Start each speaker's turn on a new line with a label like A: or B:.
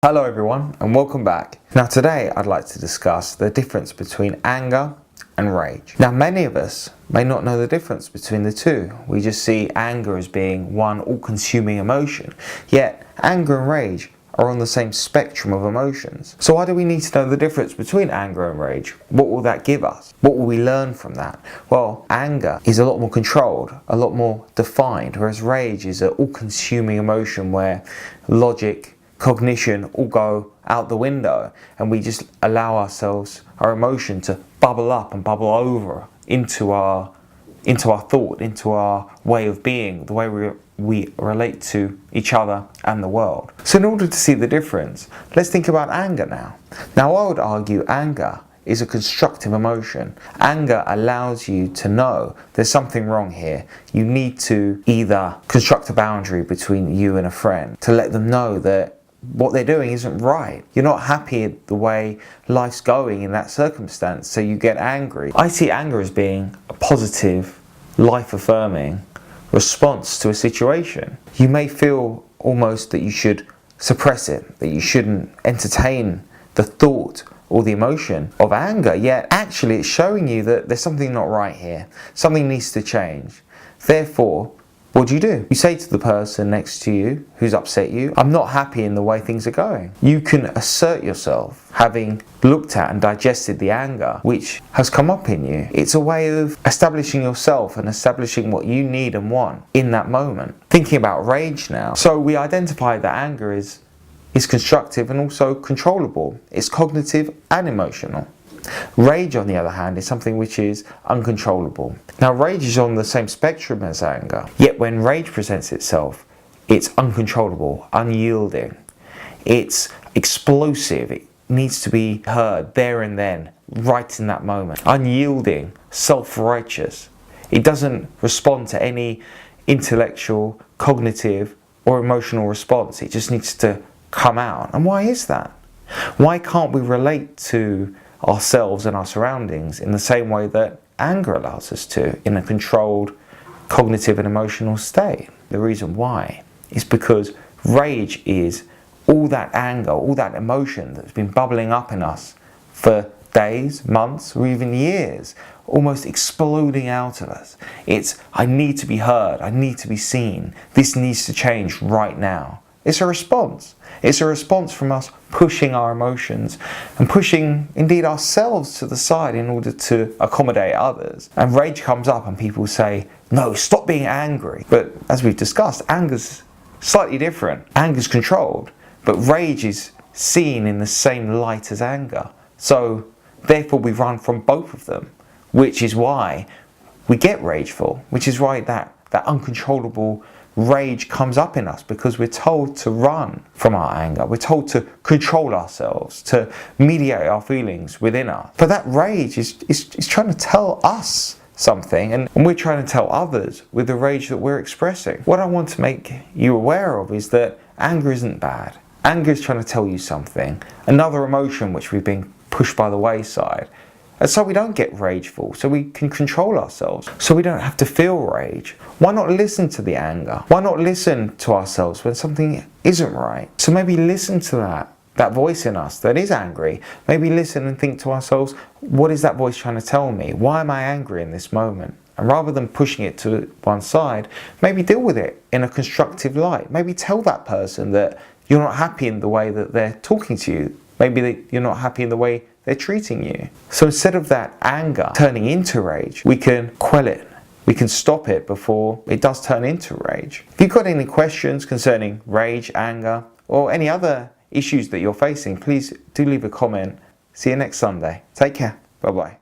A: Hello everyone and welcome back. Now today I'd like to discuss the difference between anger and rage. Now many of us may not know the difference between the two. We just see anger as being one all-consuming emotion, yet anger and rage are on the same spectrum of emotions. So why do we need to know the difference between anger and rage? What will that give us? What will we learn from that? Well, anger is a lot more controlled, a lot more defined, whereas rage is an all-consuming emotion where logic, cognition all go out the window and we just allow ourselves, our emotion, to bubble up and bubble over into our thought, into our way of being, the way we relate to each other and the world. So in order to see the difference, let's think about anger now. Now I would argue anger is a constructive emotion. Anger allows you to know there's something wrong here. You need to either construct a boundary between you and a friend to let them know that what they're doing isn't right. You're not happy the way life's going in that circumstance, so you get angry. I see anger as being a positive, life-affirming response to a situation. You may feel almost that you should suppress it, that you shouldn't entertain the thought or the emotion of anger, yet actually it's showing you that there's something not right here. Something needs to change. Therefore, what do? You say to the person next to you who's upset you, I'm not happy in the way things are going. You can assert yourself, having looked at and digested the anger which has come up in you. It's a way of establishing yourself and establishing what you need and want in that moment. Thinking about rage now. So we identify that anger is constructive and also controllable. It's cognitive and emotional. Rage, on the other hand, is something which is uncontrollable. Now, rage is on the same spectrum as anger, yet when rage presents itself, it's uncontrollable, unyielding. It's explosive. It needs to be heard there and then, right in that moment. Unyielding, self-righteous. It doesn't respond to any intellectual, cognitive, or emotional response. It just needs to come out. And why is that? Why can't we relate to ourselves and our surroundings in the same way that anger allows us to, in a controlled cognitive and emotional state? The reason why is because rage is all that anger, all that emotion that's been bubbling up in us for days, months, or even years, almost exploding out of us. It's, I need to be heard, I need to be seen, this needs to change right now. It's a response. It's a response from us pushing our emotions and pushing indeed ourselves to the side in order to accommodate others. And rage comes up and people say, no, stop being angry. But as we've discussed, anger's slightly different. Anger's controlled, but rage is seen in the same light as anger. So therefore we run from both of them, which is why we get rageful, which is why that uncontrollable rage comes up in us, because we're told to run from our anger. We're told to control ourselves, to mediate our feelings within us. But that rage is trying to tell us something, and we're trying to tell others with the rage that we're expressing. What I want to make you aware of is that anger isn't bad. Anger is trying to tell you something, another emotion which we've been pushed by the wayside. And so we don't get rageful, so we can control ourselves, so we don't have to feel rage. Why not listen to the anger? Why not listen to ourselves when something isn't right? So maybe listen to that voice in us that is angry. Maybe listen and think to ourselves, what is that voice trying to tell me? Why am I angry in this moment? And rather than pushing it to one side, maybe deal with it in a constructive light. Maybe tell that person that you're not happy in the way that they're talking to you. Maybe that you're not happy in the way they're treating you. So instead of that anger turning into rage, we can quell it. We can stop it before it does turn into rage. If you've got any questions concerning rage, anger, or any other issues that you're facing, please do leave a comment. See you next Sunday. Take care. Bye-bye.